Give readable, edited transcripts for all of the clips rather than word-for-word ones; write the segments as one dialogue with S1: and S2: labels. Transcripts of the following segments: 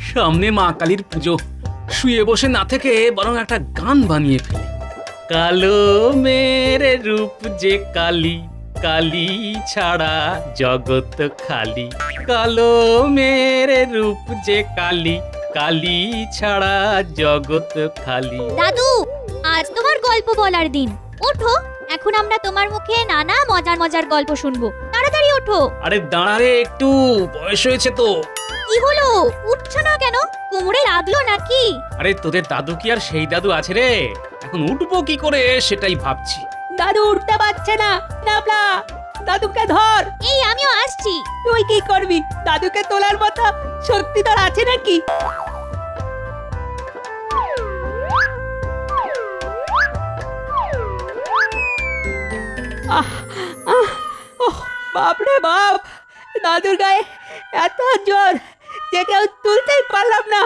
S1: সামনে মা কালীর পুজো, শুয়ে বসে না থেকে বরং একটা গান বানিয়ে ফেলি। কালো মেরে রূপ যে কালী, কালী ছাড়া জগৎ খালি। কালো মেরে রূপ যে কালী, কালী ছাড়া জগৎ খালি।
S2: দাদু, আজ তোমার গল্প বলার দিন। ওঠো, এখন আমরা তোমার মুখে নানা মজার মজার গল্প শুনবো। তাড়াতাড়ি ওঠো।
S1: আরে দাঁড়া রে, একটু বয়স হয়েছে তো।
S2: কি হলো, উঠছো না কেন? কোমরে লাগলো নাকি?
S1: আরে তোদের দাদু কি আর সেই দাদু আছে রে? এখন উঠবো কি করে সেটাই ভাবছি।
S3: দাদু উঠতে পারছে না। নাবলা, দাদুকে ধর।
S2: এই আমিও আসছি।
S3: তুই কি করবি? দাদুকে তোলার মতো শক্তি তোর আছে নাকি? আহ, আহ, ওহ, বাপরে বাপ, দাদুর গায়ে এত জোর যে কেউ তুলতেই পারলাম না।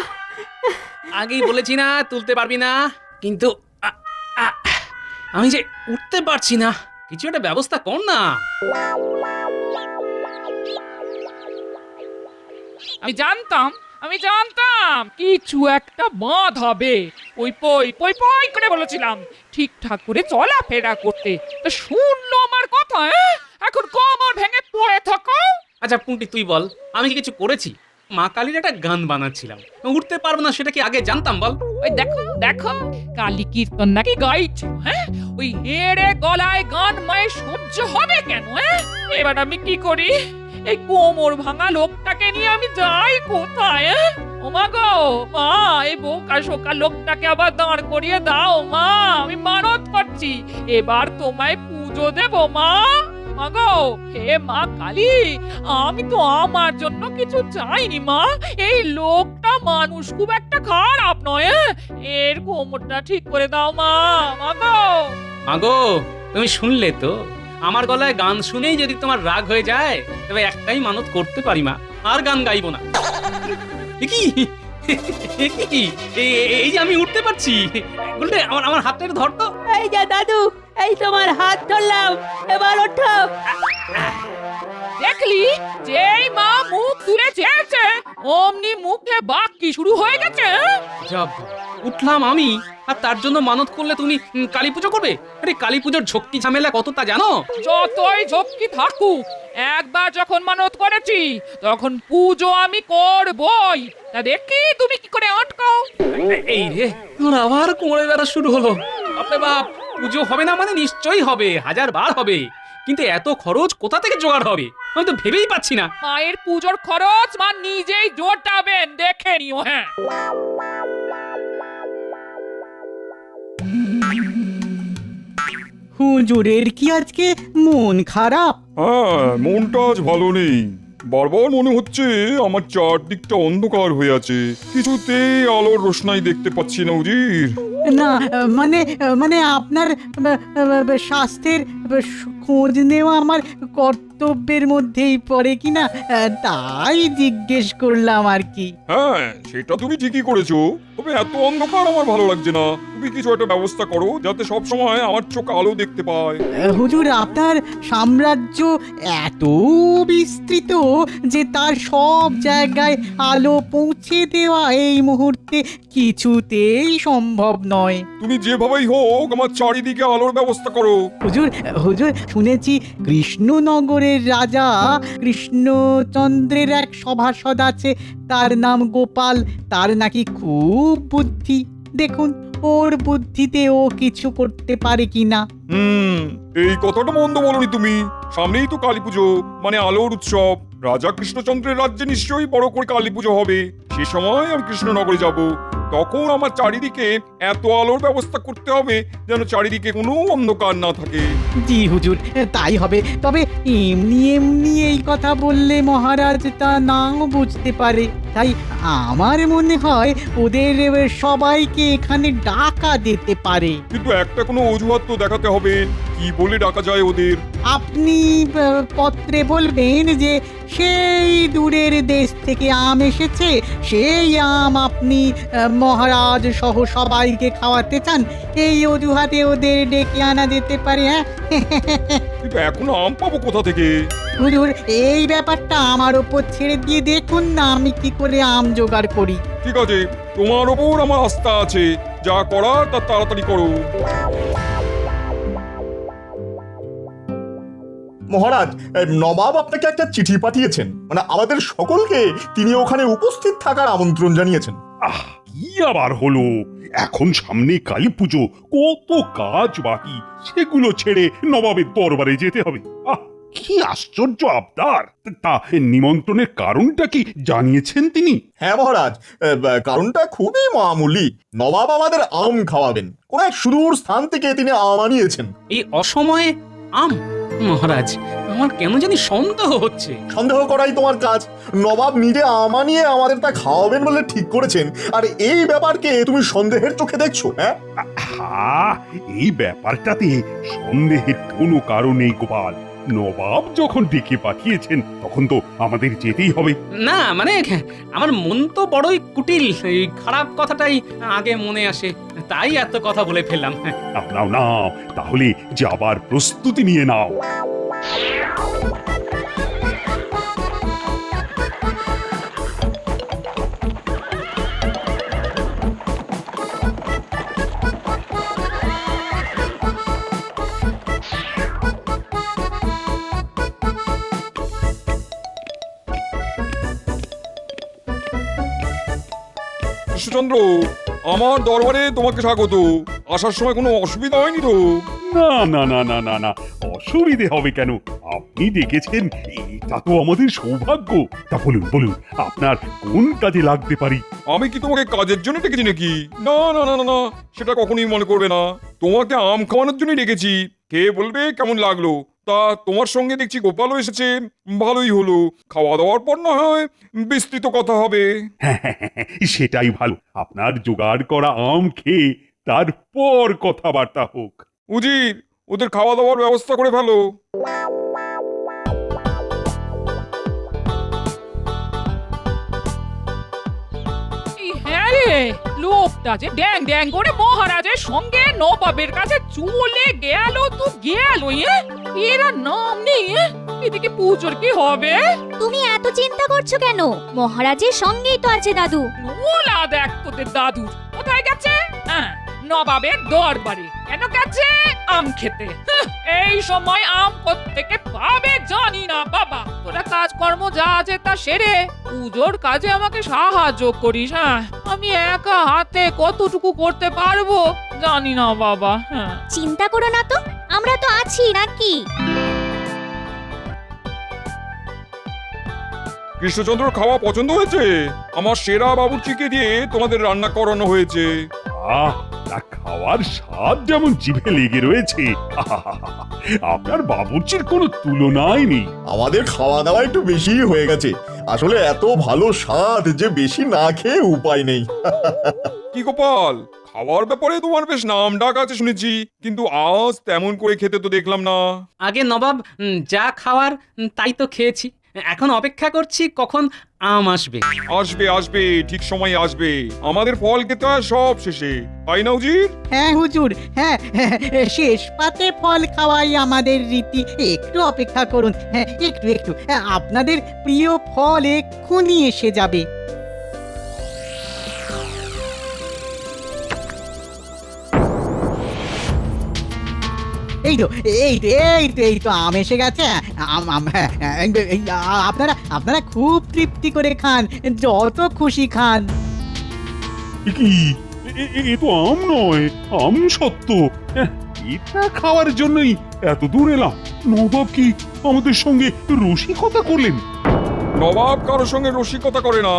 S1: আগেই বলেছি না তুলতে পারবি না, কিন্তু আমি যে উঠতে পারছি না। কিছু একটা ব্যবস্থা কর না।
S4: আমি জানতাম কিছু একটা বাঁধ হবে। ওই পই পই পই করে বলেছিলাম ঠিকঠাক করে চলাফেরা করতে, তা শুনলো আমার কথা। এখন কোমর ভেঙে পড়ে থাকো।
S1: আচ্ছা পুঁটি, তুই বল, আমি কি কিছু করেছি? মা কালীর একটা গান বানাচ্ছিলাম, উঠতে পারবো না সেটা কি আগে জানতাম বল?
S4: ওই দেখো দেখো, কালী কীর্তন নাকি গাইছে। ওই হেড়ে গলায় গান মায়ের সহ্য হবে কেন? এবার আমি কি করি? এই কোমর ভাঙা লোকটাকে নিয়ে আমি যাই কোথায়? ও মা গো মা, এই বোকা শোকা লোকটাকে আবার দাঁড় করিয়ে দাও মা। আমি মানত করছি, এবার তোমায় পুজো দেব মা। মাগো, হে মা কালী, আমি তো আমার জন্য কিছু চাইনি মা। এই লোকটা মানুষ খুব একটা খারাপ নয়। এর কোমরটা ঠিক করে দাও মা। মাগো
S1: মাগো, তুমি শুনলে তো? আমার গলায় গান শুনেই যদি তোমার রাগ হয়ে যায়, তবে একটাই মানত করতে পারি মা, আর গান গাইবো না। কি এই যে আমি উঠতে পারছি। বলতে আমার হাতটা একটু ধর তো।
S3: এই যে দাদু, এই তোমার হাত ধরলাম, এবার ওঠো।
S4: দেখলি, যেই মা মুখ তুলে চেয়েছে অমনি মুখে বাক্যি শুরু হয়ে গেছে।
S1: যাব, উঠলাম আমি, আর তার জন্য মানত করলে তুমি কালী পুজো করবে? আরে কালী পুজোর ঝক্কি ঝামেলা কত তা জানো?
S4: যতই ঝক্কি থাকুক, একবার যখন মানত করেছি তখন পুজো আমি করবই। তা দেখি তুমি কি করে আটকাও।
S1: এই রে, তোর আবার কোমরে ব্যথা শুরু হলো। বাপরে বাপ, পুজো হবে না মানে নিশ্চয়ই হবে, 1000 বার হবে, কিন্তু এত খরচ কোথা থেকে জোগাড় হবে আমি তো ভেবেই পাচ্ছি না।
S4: মায়ের পুজোর খরচ মা নিজেই জোটাবেন, দেখে নিও।
S5: হুজুরের কি আজকে মন খারাপ?
S6: হ্যাঁ, মনটা আজ ভালো নেই। বারবার মনে হচ্ছে আমার চারদিকটা অন্ধকার হয়ে আছে, কিছুতেই আলোর রোশনাই দেখতে পাচ্ছি না উজির।
S5: না, মানে মানে আপনার স্বাস্থ্যের খোঁজ নেওয়া আমার কর্তব্যের মধ্যেই পড়ে কিনা, তাই জিজ্ঞেস করলাম আর কি।
S6: হ্যাঁ, সেটা তুমি ঠিকই করেছো, তবে এত অন্ধকার আমার ভালো লাগছে না। তুমি কিছু একটা ব্যবস্থা করো যাতে সব সময় আমার চোখ আলো দেখতে পায়।
S5: হুজুর, আপনার সাম্রাজ্য এত বিস্তৃত যে তার সব জায়গায় আলো পৌঁছে দেওয়া এই মুহূর্তে কিছুতেই সম্ভব নয়।
S6: তুমি যেভাবেই হোক আমার চারিদিকে আলোর ব্যবস্থা করো।
S5: হুজুর, হুজুর, শুনেছি কৃষ্ণনগরের রাজা কৃষ্ণচন্দ্রের এক সভাসদ আছে, তার নাম গোপাল। তার নাকি খুব বুদ্ধি। দেখুন ওর বুদ্ধিতে ও কিছু করতে পারে কিনা।
S6: এই কথাটা মন্দ বলনি তুমি। সামনেই তো কালী পুজো, মানে আলোর উৎসব। রাজা কৃষ্ণচন্দ্রের রাজ্যে নিশ্চয়ই বড় করে কালী পুজো হবে। সে সময় আমি কৃষ্ণনগরে যাব, তখন আমার চারিদিকে এত আলোর ব্যবস্থা করতে হবে যেন চারিদিকে কোনো অন্ধকার না থাকে।
S5: জি হুজুর, তাই হবে। তবে এমনি এমনি এই কথা বললে মহারাজ তা নাও বুঝতে পারে। তাই আমার মনে হয় ওদের সবাইকে এখানে ডাকা যেতে পারে।
S6: কিন্তু একটা কোনো অজুহাত তো দেখাতে হবে। কি বলে ডাকা যায় ওদের?
S5: আপনি পত্রে বলবেন যে সেই দূরের দেশ থেকে আম এসেছে, সেই আম আপনি মহারাজ সহ সবাইকে খাওয়াতে চান। এই অজুহাতে ওদের ডেকে আনা যেতে পারে। হ্যাঁ,
S6: কিন্তু এখন আম পাবো কোথা থেকে?
S5: হুজুর এই ব্যাপারটা আমার ওপর ছেড়ে দিয়ে দেখুন না আমি কি করে আম জোগাড় করি।
S6: ঠিক আছে, তোমার ওপর আমার আস্থা আছে, যা করার তা তাড়াতাড়ি করো।
S7: মহারাজ, নবাব আপনাকে একটা চিঠি পাঠিয়েছেন, মানে আমাদের সকলকে তিনি ওখানে উপস্থিত থাকার আমন্ত্রণ জানিয়েছেন।
S8: আহ, কি আবার হলো? এখন সামনে কালী পুজো, কত কাজ বাকি, সেগুলো ছেড়ে নবাবের দরবারে যেতে হবে। আহ, কি আশ্চর্য আবদার! তা নিমন্ত্রণের কারণটা কি জানিয়েছেন তিনি?
S7: হ্যাঁ মহারাজ, কারণটা খুবই মামুলি। নবাব আমাদের আম খাওয়াবেন, কোন এক সুদূর স্থান থেকে তিনি আম আনিয়েছেন।
S1: এই অসময়ে আম? মহারাজ, আমার কেন জানি সন্দেহ হচ্ছে।
S7: সন্দেহ করাই তোমার কাজ। নবাব নিজে আম আনিয়ে আমাদের তা খাওয়াবেন বলে ঠিক করেছেন, আর এই ব্যাপারকে তুমি সন্দেহের চোখে দেখছো? হ্যাঁ,
S8: এই ব্যাপারটাতে সন্দেহের কোনো কারণ নেই গোপাল। নবাব যখন ডেকে পাঠিয়েছেন তখন তো আমাদের যেতেই হবে।
S1: না মানে আমার মন তো বড়ই কুটিল, এই খারাপ কথাটাই আগে মনে আসে, তাই এত কথা বলে ফেললাম।
S8: নাও নাও, তাহলে যাবার প্রস্তুতি নিয়ে নাও।
S6: কৃষ্ণচন্দ্র, আমার দরবারে তোমাকে স্বাগত। আসার সময় কোনো অসুবিধা হয়নি তো?
S8: না না না না না না, অসুবিধে হবে কেন? আপনি ডেকেছেন, এটা তো আমাদের সৌভাগ্য। তা বলুন বলুন, আপনার কোন কাজে লাগতে পারি?
S6: আমি কি তোমাকে কাজের জন্য ডেকেছি নাকি? না না না না না, সেটা কখনোই মনে করবে না। তোমাকে আম খাওয়ানোর জন্যই ডেকেছি। কে বলবে কেমন লাগলো। তা তোমার সঙ্গে দেখছি গোপালও এসেছে, ভালোই হলো। খাওয়া দাওয়ার পর না হয় বিস্তৃত কথা হবে।
S8: সেটাই ভালো, আপনার জোগাড় করা আম খেয়ে তারপর কথাবার্তা হোক।
S6: উজির, ওদের খাওয়া দাওয়ার ব্যবস্থা করে ফেলো।
S4: এই হ্যাঁ রে, লোকটা যে ড্যাং ড্যাং করে মহারাজের সঙ্গে নবাবের কাছে চলে গেল তো গেল। এরা নাম নেই। এদিকে পুজোর কি হবে?
S2: তুমি এত চিন্তা করছো কেন? মহারাজের সঙ্গেই তো আছে দাদু।
S4: নোলা দেখ তোদের দাদুর কোথায় গেছে? হ্যাঁ, নবাবের দরবারে। কেন গেছে? আম খেতে। এই সময় আম কোত্থেকে পাবে জানি না বাবা। তোরা কাজকর্ম যা আছে তা সেরে পুজোর কাজে আমাকে সাহায্য করিস। হ্যাঁ, আমি একা হাতে কতটুকু করতে পারবো জানি না বাবা। হ্যাঁ,
S2: চিন্তা করো না তো, আমরা তো আছি নাকি?
S6: কৃষ্ণচন্দ্র খাওয়া পছন্দ হয়েছে? আমার সেরা বাবুর্চিকে দিয়ে তোমাদের রান্না করানো হয়েছে।
S8: আহ, তা খাওয়ার স্বাদ যেমন জিভে লেগে রয়েছে, আপনার বাবুর্চির কোনো তুলনাই নেই।
S7: আমাদের খাওয়া দাওয়া একটু বেশিই হয়ে গেছে। আসলে এত ভালো স্বাদ যে বেশি না খেয়ে উপায় নেই।
S6: কি গোপাল, খাওয়ার ব্যাপারে তোমার বেশ নাম ডাক আছে শুনেছি, কিন্তু আজ তেমন করে খেতে তো দেখলাম না।
S1: আগে নবাব যা খাওয়ার তাই তো খেয়েছি, এখন অপেক্ষা করছি কখন আম আসবে।
S6: আসবে আসবে, ঠিক সময় আসবে। আমাদের ফল খেতে হয় সব শেষে, তাই না উজির?
S5: হ্যাঁ হুজুর, হ্যাঁ, শেষ পাতে ফল খাওয়াই আমাদের রীতি। একটু অপেক্ষা করুন, হ্যাঁ একটু একটু, আপনাদের প্রিয় ফল এক্ষুনি এসে যাবে। এই তো এই তো এই তো এই তো আম এসে গেছে। আপনারা আপনারা খুব তৃপ্তি করে খান, যত খুশি খান।
S8: কি এ তো আম নয়, আম সত্য। এটা খাওয়ার জন্যই এত দূর এলাম। নবাব কি আমাদের সঙ্গে রসিকতা করলেন?
S6: নবাব কারোর সঙ্গে রসিকতা করে না।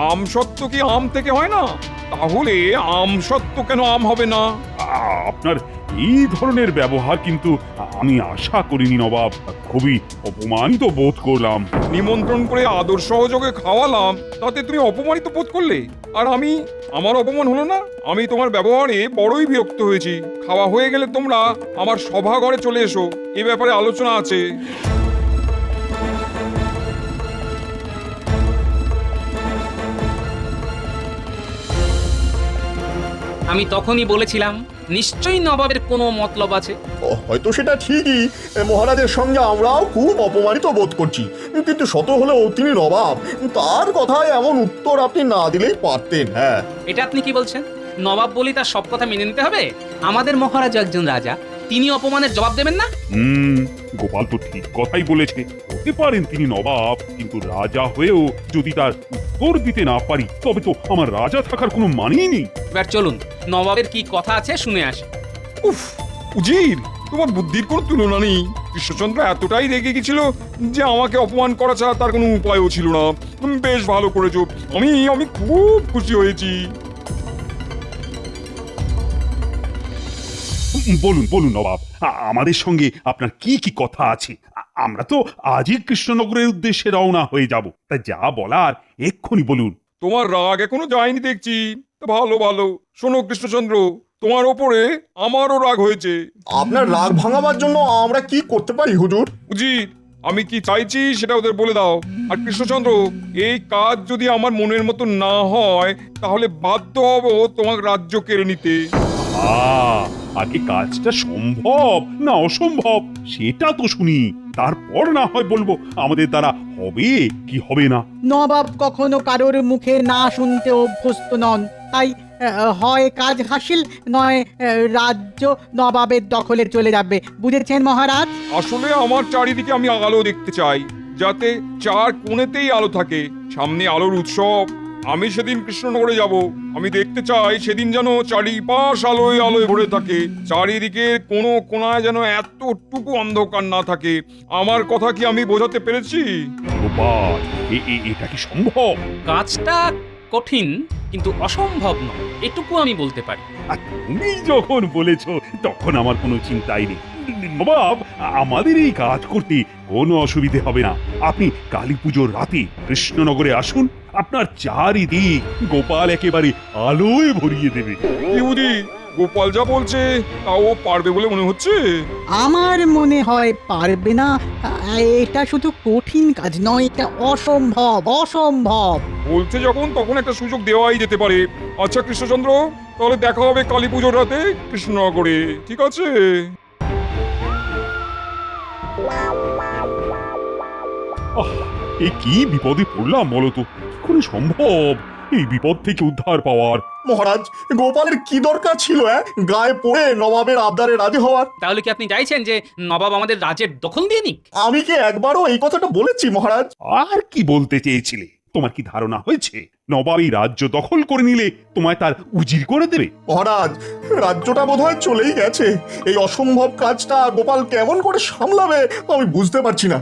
S6: আম সত্য কি আম থেকে হয় না? তাহলে আম সত্য কেন আম হবে না?
S8: আপনার এই ধরনের ব্যবহার কিন্তু আমি আশা করিনি নবাব। খুবই অপমানিত বোধ করলাম।
S6: নিমন্ত্রণ করে আদর সহযোগে খাওয়ালাম, তাতে তুমি অপমানিত বোধ করলে? আর আমার অপমান হলো না? আমি তোমার ব্যবহারে বড়ই বিরক্ত হয়েছি। খাওয়া হয়ে গেলে তোমরা আমার সভাঘরে চলে এসো, এ ব্যাপারে আলোচনা আছে।
S1: আমি তখনই বলেছিলাম নিশ্চয়ই নবাবের কোনো মতলব আছে।
S7: হয়তো সেটা ঠিকই, মহারাজের সঙ্গে আমরাও খুব অপমানিত বোধ করছি, কিন্তু শত হলেও তিনি নবাব, তার কথায় এমন উত্তর আপনি না দিলেই পারতেন। হ্যাঁ,
S1: এটা আপনি কি বলছেন? নবাব বলি তার সব কথা মেনে নিতে হবে? আমাদের মহারাজ একজন রাজা, তিনি অপমানের জবাব দেবেন না?
S8: গোপাল তো ঠিক কথাই বলেছে। হতে পারেন তিনি নবাব, কিন্তু রাজা হয়েও যদি তার উত্তর দিতে না পারি, তবে তো আমার রাজা থাকার কোনো মানেই নেই।
S1: এবার চলুন নবাবের কি কথা আছে শুনে আসি।
S6: উফ, উজির, তোমার বুদ্ধির কোনো তুলনা নেই। কৃষ্ণচন্দ্র এতটাই রেগে গেছিল যে আমাকে অপমান করা ছাড়া তার কোনো উপায়ও ছিল না। বেশ ভালো করেছো, আমি খুব খুশি হয়েছি।
S8: বলুন বলুন নবাব, আমাদের সঙ্গে আপনার কি কি কথা আছে? আমরা তো আজই কৃষ্ণনগরের উদ্দেশ্যে রওনা হয়ে যাব, তাই যা বলার এক্ষুনি বলুন।
S6: তোমার রাগ এখনো যায়নি দেখছি। তা ভালো ভালো, শোনো কৃষ্ণচন্দ্র, তোমার ওপরে আমারও রাগ হয়েছে।
S7: আপনার রাগ ভাঙাবার জন্য আমরা কি করতে পারি হুজুর?
S6: উজির, আমি কি চাইছি সেটা ওদের বলে দাও। আর কৃষ্ণচন্দ্র, এই কাজ যদি আমার মনের মতো না হয় তাহলে বাধ্য হব তোমার রাজ্য কেড়ে নিতে।
S8: আগে কাজটা সম্ভব না অসম্ভব সেটা তো শুনি, তারপর না হয় বলবো আমাদের দ্বারা হবে কি হবে না।
S5: নবাব কখনো কারোর মুখে না শুনতে অভ্যস্ত নন, তাই হয় কাজ হাসিল, নয় রাজ্য নবাবের দখলে চলে যাবে। বুঝেছেন মহারাজ?
S6: আসলে আমার চারিদিকে আমি আলো দেখতে চাই, যাতে চার কোণেতেই আলো থাকে। সামনে আলোর উৎসব, আমি সেদিন কৃষ্ণনগরে যাব। আমি দেখতে চাই সেদিন যেন চারিপাশ আলোয় আলোয় ভরে থাকে, চারিদিকে কোনো কোনায় যেন এতটুকু অন্ধকার না থাকে। আমার কথা কি আমি বোঝাতে পেরেছি?
S8: গোপাল, এটা কি সম্ভব?
S1: কাজটা কঠিন কিন্তু অসম্ভব নয়, এটুকু আমি বলতে পারি।
S8: আর তুমি যখন বলেছো তখন আমার কোনো চিন্তাই নেই নবাব। আমাদের এই কাজ করতে কোনো অসুবিধে হবে না। আপনি কালী পুজোর রাতে কৃষ্ণনগরে আসুন, আপনার চারিদিক গোপাল একেবারে আলোয় ভরিয়ে দেবে।
S6: কি বুঝি, গোপাল যা বলছে তাও পারবে বলে মনে হচ্ছে?
S5: আমার মনে হয় পারবে না। এটা শুধু কঠিন কাজ নয়, এটা অসম্ভব অসম্ভব।
S6: বলছে যখন, তখন একটা সুযোগ দেওয়াই যেতে পারে। আচ্ছা কৃষ্ণচন্দ্র, তাহলে দেখা হবে কালী পুজোর রাতে কৃষ্ণনগরে, ঠিক আছে?
S8: এ কি বিপদে পড়লাম বলতো? কি করে সম্ভব এই বিপদ থেকে উদ্ধার পাওয়ার?
S7: মহারাজ, গোপালের কি দরকার ছিল গায়ে পড়ে নবাবের আবদারে রাজি হওয়ার?
S1: তাহলে কি আপনি চাইছেন যে নবাব আমাদের রাজ্যের দখল দিয়ে নিক?
S7: আমি কি একবারও এই কথাটা বলেছি মহারাজ?
S8: আর কি বলতে চেয়েছিলে? তোমার কি ধারণা হয়েছে নবাব এই রাজ্য দখল করে নিলে তোমায় তার উজির করে দেবে?
S7: মহারাজ, রাজ্যটা বোধহয় চলেই গেছে। এই অসম্ভব কাজটা গোপাল কেমন করে সামলাবে আমি বুঝতে পারছি না।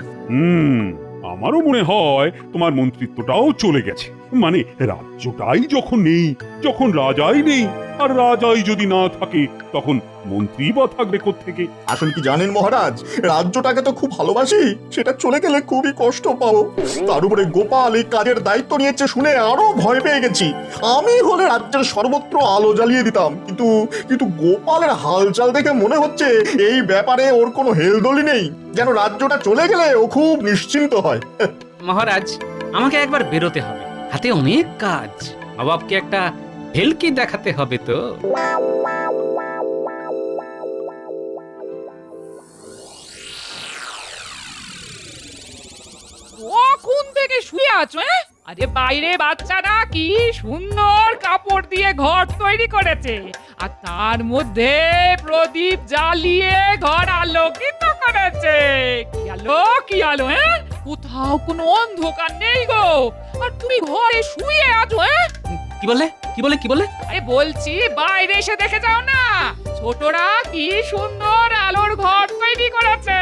S8: আমারও মনে হয় তোমার মন্ত্রিত্বটাও চলে গেছে। মানে রাজ্যটাই যখন নেই, যখন রাজাই নেই, আর রাজাই যদি না থাকে তখন মন্ত্রী বা থাকবে কোত্থেকে?
S7: আসলে কি জানেন মহারাজ, রাজ্যটাকে তো খুব ভালোবাসি, সেটা চলে গেলে খুবই কষ্ট পাবো। তার উপরে গোপাল এই কাজের দায়িত্ব নিয়েছে শুনে আরো ভয় পেয়ে গেছি। আমি হলে রাজ্যের সর্বত্র আলো জ্বালিয়ে দিতাম, কিন্তু গোপালের হালচাল দেখে মনে হচ্ছে এই ব্যাপারে ওর কোনো হেলদোলি নেই, যেন রাজ্যটা চলে গেলে ও খুব নিশ্চিন্ত হয়।
S1: মহারাজ, আমাকে একবার বেরোতে হবে, হাতে অনেক কাজ। নবাবকে একটা ভেলকি দেখাতে হবে তো।
S4: কখন থেকে শুয়ে আছো? আরে বাইরে বাচ্চারা কি সুন্দর কাপড় দিয়ে ঘর তৈরি করেছে, আর তার মধ্যে প্রদীপ জ্বালিয়ে ঘর আলোকিত করেছে। কি আলো কোথাও কোনো অন্ধকার নেই গো, আর তুমি ঘরে শুয়ে আছো।
S1: কি বলে কি বলে কি বলে?
S4: আরে বলছি বাইরে এসে দেখে যাও না, ছোটরা কি সুন্দর আলোর ঘর তৈরি করেছে।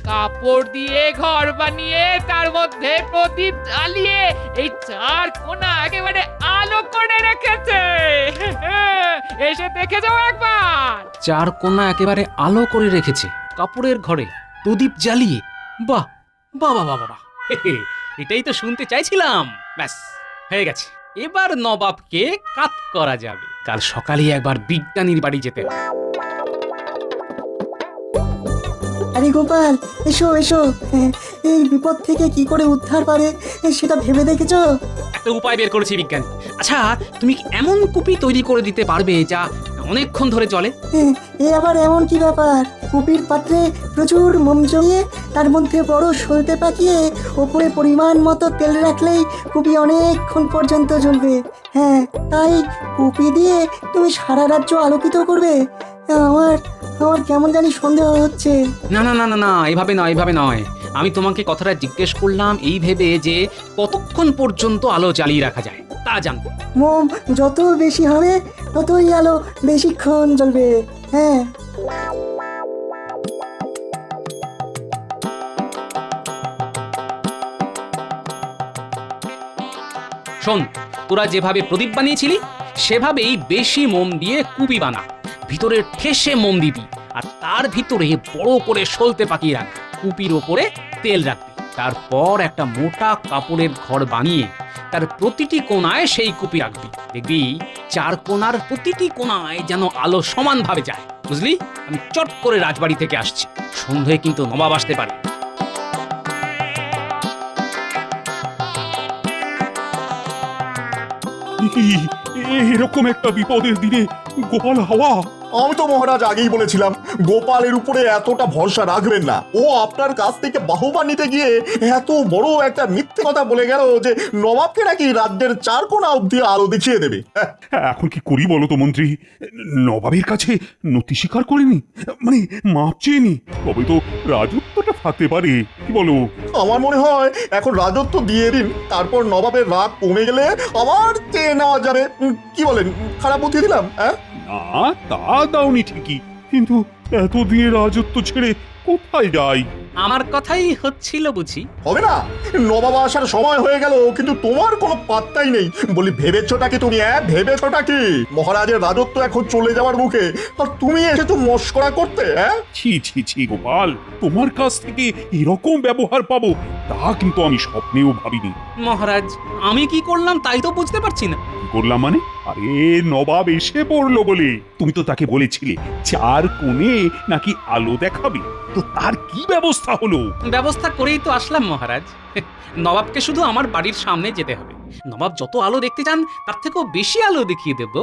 S4: কাপড় দিয়ে ঘর বানিয়ে তার মধ্যে প্রদীপ জ্বালিয়ে এই চার কোণা একেবারে আলো করে রেখেছে। এসে দেখে যাও একবার।
S1: চার কোণা একেবারে আলো করে রেখেছে কাপড়ের ঘরে, প্রদীপ জ্বালিয়ে। বাহ বাহ বাহ বাহ বাহ, এটাই তো শুনতে চাইছিলাম। ব্যাস হয়ে গেছে, এবার নবাবকে কাত করা যাবে। কাল সকালে একবার বিজ্ঞানীর বাড়ি যেতে হবে।
S9: আরে গোপাল, এসো এসো, এই বিপদ থেকে কি করে উদ্ধার পারে সেটা ভেবে দেখেছো?
S1: একটা উপায় বের করেছি বিজ্ঞানী। আচ্ছা, তুমি কি এমন কুপি তৈরি করে দিতে পারবে যা অনেকক্ষণ ধরে চলে।
S9: এ আবার এমন কি ব্যাপার? কুপির পাত্রে প্রচুর মোম জমিয়ে তার মধ্যে বড় সলতে পাকিয়ে ওপরে পরিমাণ মতো তেল রাখলেই কুপি অনেকক্ষণ পর্যন্ত জ্বলবে। হ্যাঁ, তাই কুপি দিয়ে তুমি সারা রাজ্য আলোকিত করবে? আমার আমার কেমন জানি সন্দেহ হচ্ছে।
S1: না না না না না, এভাবে নয়, এভাবে নয়। আমি তোমাকে কথাটা জিজ্ঞেস করলাম এই ভেবে যে কতক্ষণ পর্যন্ত আলো জ্বালিয়ে রাখা যায় তা জানতে।
S9: মোম যত বেশি হবে ততই আলো বেশিক্ষণ জ্বলবে। হ্যাঁ,
S1: শোন, তোরা যেভাবে প্রদীপ বানিয়েছিলি সেভাবেই বেশি মোম দিয়ে কুপি বানা। ভিতরে ঠেসে মোম দিবি আর তার ভিতরে বড় করে সলতে পাকিয়ে রাখ। কুপির ওপরে তেল রাখবি। তারপর একটা মোটা কাপড়ের ঘর বানিয়ে তার প্রতিটি কোণায় সেই কুপি রাখবি। দেখবি 4 কোণার প্রতিটি কোণায় যেন আলো সমানভাবে যায়। বুঝলি? আমি চট করে রাজবাড়ি থেকে আসছি, সন্ধ্যায় কিন্তু নবাব আসতে পারে।
S8: এরকম একটা বিপদের দিনে গোপাল হাওয়া।
S7: আমি তো মহারাজ আগেই বলেছিলাম গোপালের উপরে এতটা ভরসা রাখবেন না। ও আপনার কাছ থেকে বাহবা নিতে গিয়ে এত বড় একটা মিথ্যে কথা বলে গেল যে নবাবকে নাকি রাজ্যের 4 কোণা অব্দি আলো দেখিয়ে দেবে।
S8: এখন কি করি বলো তো মন্ত্রী? নবাবের কাছে নথি স্বীকার করেনি, মানে মাপ চেয়েনি, তবে তো রাজত্বটা থাকতে পারে। কি বলো?
S7: আমার মনে হয় এখন রাজত্ব দিয়ে দিন, তারপর নবাবের রাগ কমে গেলে আবার চেয়ে নেওয়া যাবে। কি বলেন? খারাপ বুদ্ধি দিলাম? হ্যাঁ,
S8: না, তা দাওনি ঠিকই, কিন্তু এতদিনে রাজত্ব ছেড়ে কোথায় যাই?
S1: আমার কথাই হচ্ছিল বুঝি।
S7: হবে না? নবাব আসার সময় হয়ে গেল কিন্তু তোমার কোনো পাত্তাই নেই। বলি ভেবেছোটা কি তুমি? ভেবেছোটা কি মহারাজের রাজত্ব এখন চলে যাওয়ার মুখে, আর তুমি এসেছো মস্করা করতে?
S8: ছি ছি ছি গোপাল, তোমার কাছ থেকে এরকম ব্যবহার পাবো তা কিন্তু আমি স্বপ্নেও ভাবিনি।
S1: মহারাজ, আমি কি করলাম তাই তো বুঝতে পারছি না।
S8: কি করলাম মানে? আরে নবাব এসে পড়লো বলে তুমি তো তাকে বলেছিলে 4 কোণে নাকি আলো দেখাবে, তো তার কি ব্যবস্থা হলো?
S1: ব্যবস্থা করেই তো আসলাম মহারাজ। নবাবকে শুধু আমার বাড়ির সামনে যেতে হবে। নবাব যত আলো দেখতে চান তার থেকেও বেশি আলো দেখিয়ে দেব।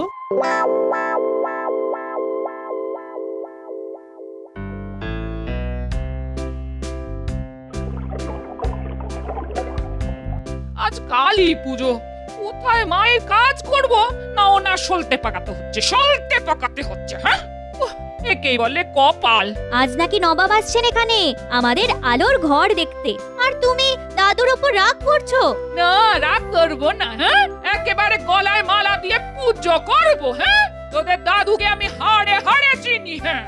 S4: আজ কালী পুজো, কোথায় মায়ের কাজ করব না ওনার সলতে পাকাতে হচ্ছে। হ্যাঁ, একেই বলে কপাল।
S2: আজ নাকি নবাব আসছেন এখানে আমাদের আলোর ঘর দেখতে, আর তুমি দাদুর উপর রাগ করছো?
S4: না, রাগ করবো না। হ্যাঁ, একেবারে গলায় মালা দিয়ে পুজো করবো। হ্যাঁ, তোদের দাদুকে আমি হাড়ে হাড়ে চিনি। হ্যাঁ,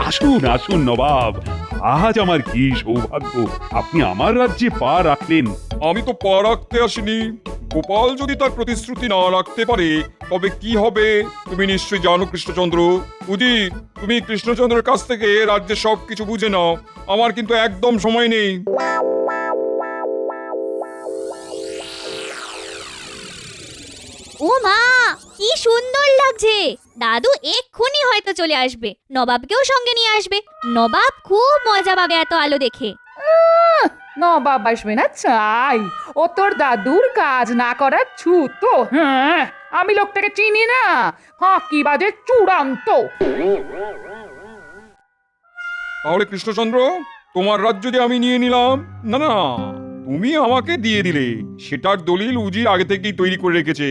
S8: আসুন আসুন নবাব, আজ আমার কি সৌভাগ্য, আপনি আমার রাজ্যে পা রাখলেন।
S6: আমি তো পা রাখতে আসিনি। গোপাল যদি তার প্রতিশ্রুতি না রাখতে পারে তবে কি হবে তুমি নিশ্চয়ই জানো কৃষ্ণচন্দ্র। বুঝি তুমি কৃষ্ণচন্দ্রের কাছ থেকে রাজ্যের সবকিছু বুঝে নাও, আমার কিন্তু একদম সময় নেই।
S2: ও মা, কি সুন্দর লাগছে! দাদু এক্ষুনি হয়তো চলে আসবে, নবাবকেও সঙ্গে নিয়ে আসবে। নবাব খুব মজা পাবে এত আলো দেখে।
S4: নবাব আসবে না চাই, ও তোর দাদুর কাজ না করার ছুতো। হ্যাঁ, আমি লোকটাকে চিনি না, ফাঁকিবাজে চূড়ান্ত।
S6: তাহলে কৃষ্ণচন্দ্র, তোমার রাজ্য যে আমি নিয়ে নিলাম? না না, তুমি আমাকে দিয়ে দিলে, সেটার দলিল উজির আগে থেকেই তৈরি করে রেখেছে।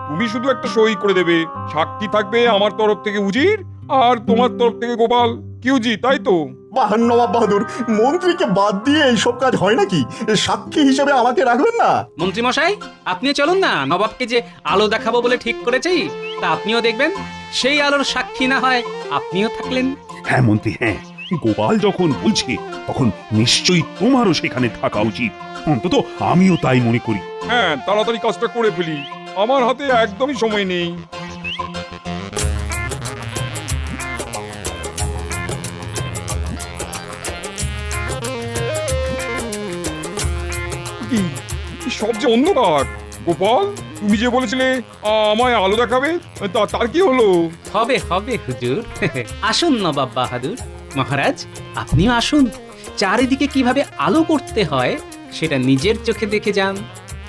S6: তুমি শুধু একটা সই করে দেবে, সাক্ষী থাকবে আমার তরফ থেকে উজির আর তোমার তরফ থেকে গোপাল। কি উজি, তাই তো?
S7: বাহ নবাব বাহাদুর, মন্ত্রীকে বাদ দিয়ে এইসব কাজ হয় নাকি? সাক্ষী হিসেবে আমাকে রাখবেন না?
S1: মন্ত্রী মশাই, আপনিও চলুন না, নবাবকে যে আলো দেখাবো বলে ঠিক করেছি তা আপনিও দেখবেন। সেই আলোর সাক্ষী না হয় আপনিও থাকলেন।
S8: হ্যাঁ মন্ত্রী, হ্যাঁ, গোপাল যখন বলছে তখন নিশ্চয়ই তোমারও সেখানে থাকা উচিত। অন্তত আমিও তাই মনে করি।
S6: হ্যাঁ, তাড়াতাড়ি কাজটা করে ফেলি, আমার হাতে একদমই সময় নেই। সব যে অন্ধকার। গোপাল, তুমি যে বলেছিলে আমায় আলো দেখাবে, তার কি হলো?
S1: হবে হবে হুজুর। আসুন নবাব বাহাদুর। মহারাজ, আপনিও আসুন। চারিদিকে কিভাবে আলো করতে হয় সেটা নিজের চোখে দেখে যান।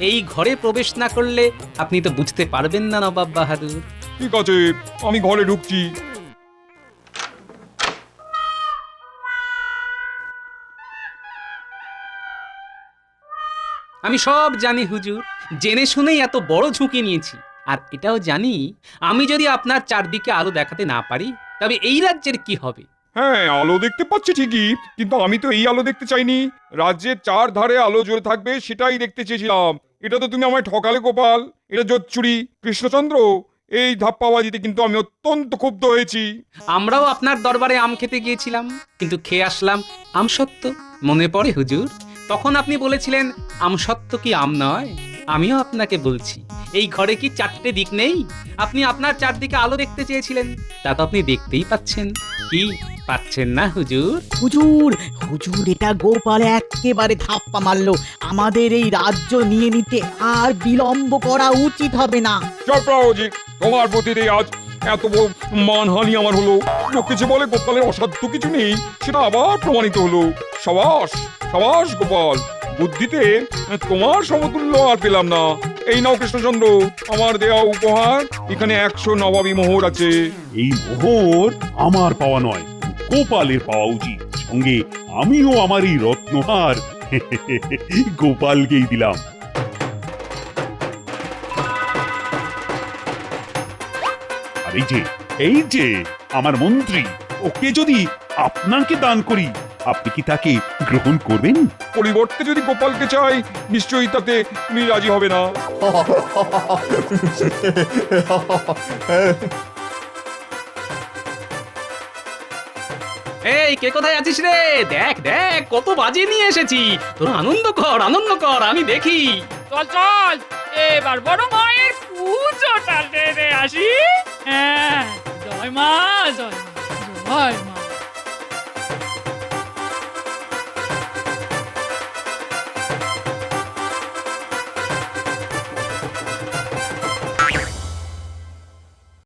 S1: এই ঘরে প্রবেশ না করলে আপনি তো বুঝতে পারবেন না নবাব বাহাদুর।
S6: ঠিক আছে, আমি ঘরে ঢুকছি।
S1: আমি সব জানি হুজুর, জেনে শুনেই এত বড় ঝুঁকি নিয়েছি। আর এটাও জানি, আমি যদি আপনার চারদিকে আলো দেখাতে না পারি তবে এই রাজ্যের কি হবে।
S6: হ্যাঁ, আলো দেখতে পাচ্ছি ঠিকই, কিন্তু আমি তো এই আলো দেখতে চাইনি। রাজ্যের চার ধারে আলো জ্বলে থাকবে সেটাই দেখতে চেয়েছিলাম। এটা তো তুমি আমায় ঠকালে গোপাল। এটা জোচ্চুরি। কৃষ্ণচন্দ্র, এই ধাপ্পাবাজিতে কিন্তু আমি অত্যন্ত ক্ষুব্ধ হয়েছি।
S1: আমরাও আপনার দরবারে আম খেতে গিয়েছিলাম, কিন্তু খেয়ে আসলাম আমসত্ত্ব। মনে পড়ে হুজুর, তখন আপনি বলেছিলেন আমসত্ত্ব কি আম নয়? আমিও আপনাকে বলছি, এই ঘরে কি চারটে দিক নেই? আপনি আপনার চারদিকে আলো দেখতে চেয়েছিলেন, তা তো আপনি দেখতেই পাচ্ছেন। কি পাচ্ছেন না হুজুর?
S5: হুজুর, হুজুর, এটা গোপাল একেবারে ধাপ্পা মারলো। আমাদের এই রাজ্য নিয়ে নিতে আর বিলম্ব করা উচিত হবে না।
S6: চক্রবর্তী, তোমার প্রতি আজ এত বড় মানহানি আমার হলো। লোকে যে বলে গোপালের অসাধ্য কিছু নেই, সেটা আবার প্রমাণিত হলো। সাবাস সাবাস গোপাল, বুদ্ধিতে তোমার সমতুল্য আর পেলাম না। এই নাও কৃষ্ণচন্দ্র, আমার দেওয়া উপহার। এখানে 100 নবাবী মোহর আছে।
S8: এই মোহর আমার পাওয়া নয়, গোপালের পাওয়া উচিত। সঙ্গে আমিও আমার এই রত্নহার গোপালকেই দিলাম। আর এই যে আমার মন্ত্রী, ওকে যদি আপনাকে দান করি, আপনি কি তাকে গ্রহণ করবেন?
S6: পরিবর্তে যদি গোপালকে চাই, নিশ্চয়ই তাতে তুমি রাজি হবে না।
S1: এই কে কোথায় আছিস রে? দেখ দেখ, কত বাজি নিয়ে এসেছি। তোর আনন্দ কর, আনন্দ কর, আমি দেখি।
S4: চল চল, এবার বড় মায়ের পুজোটা সেরে আসি। হ্যাঁ, জয় মা, জয় মা, জয়